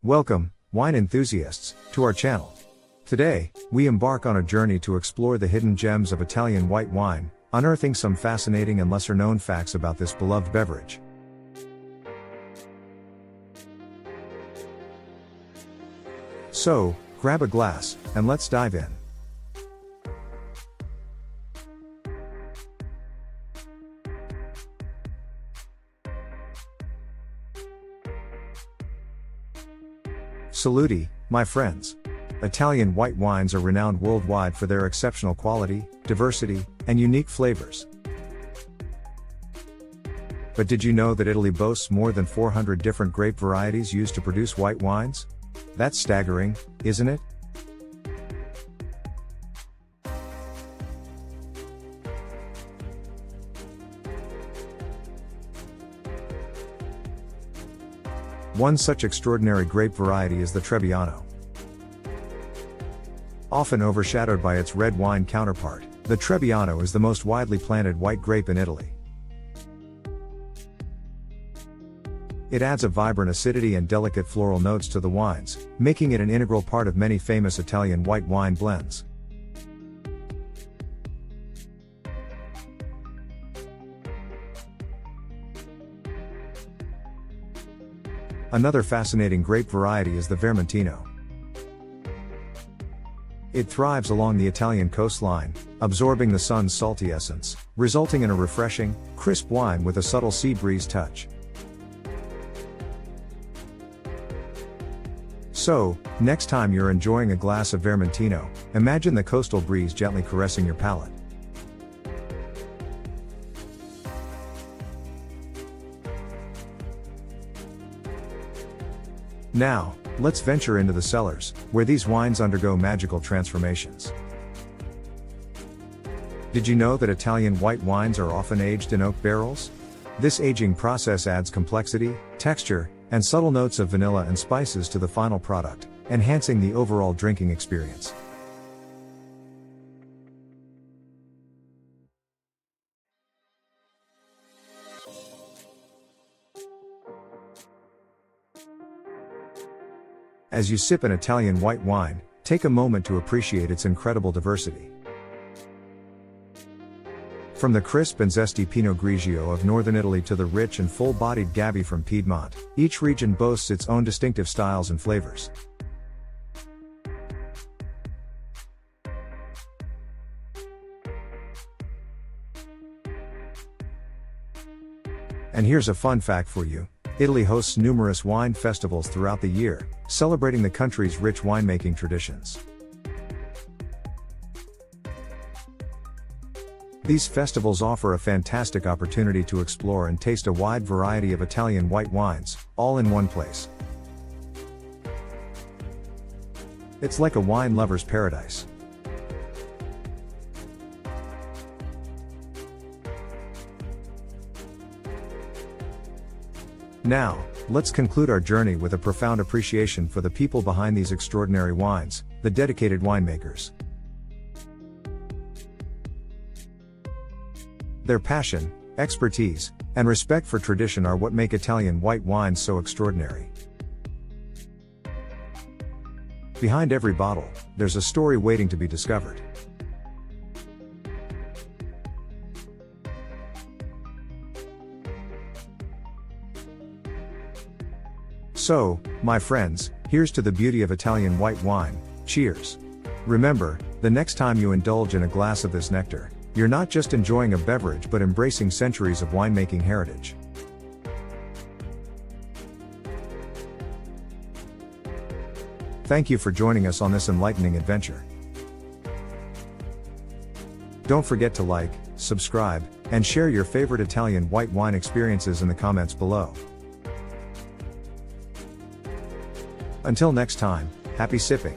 Welcome, wine enthusiasts, to our channel. Today, we embark on a journey to explore the hidden gems of Italian white wine, unearthing some fascinating and lesser-known facts about this beloved beverage. So, grab a glass, and let's dive in. Saluti, my friends. Italian white wines are renowned worldwide for their exceptional quality, diversity, and unique flavors. But did you know that Italy boasts more than 400 different grape varieties used to produce white wines? That's staggering, isn't it? One such extraordinary grape variety is the Trebbiano. Often overshadowed by its red wine counterpart, the Trebbiano is the most widely planted white grape in Italy. It adds a vibrant acidity and delicate floral notes to the wines, making it an integral part of many famous Italian white wine blends. Another fascinating grape variety is the Vermentino. It thrives along the Italian coastline, absorbing the sun's salty essence, resulting in a refreshing, crisp wine with a subtle sea breeze touch. So, next time you're enjoying a glass of Vermentino, imagine the coastal breeze gently caressing your palate. Now, let's venture into the cellars, where these wines undergo magical transformations. Did you know that Italian white wines are often aged in oak barrels? This aging process adds complexity, texture, and subtle notes of vanilla and spices to the final product, enhancing the overall drinking experience. As you sip an Italian white wine, take a moment to appreciate its incredible diversity. From the crisp and zesty Pinot Grigio of northern Italy to the rich and full-bodied Gabi from Piedmont, each region boasts its own distinctive styles and flavors. And here's a fun fact for you. Italy hosts numerous wine festivals throughout the year, celebrating the country's rich winemaking traditions. These festivals offer a fantastic opportunity to explore and taste a wide variety of Italian white wines, all in one place. It's like a wine lover's paradise. Now, let's conclude our journey with a profound appreciation for the people behind these extraordinary wines, the dedicated winemakers. Their passion, expertise, and respect for tradition are what make Italian white wines so extraordinary. Behind every bottle, there's a story waiting to be discovered. So, my friends, here's to the beauty of Italian white wine. Cheers! Remember, the next time you indulge in a glass of this nectar, you're not just enjoying a beverage but embracing centuries of winemaking heritage. Thank you for joining us on this enlightening adventure. Don't forget to like, subscribe, and share your favorite Italian white wine experiences in the comments below. Until next time, happy sipping!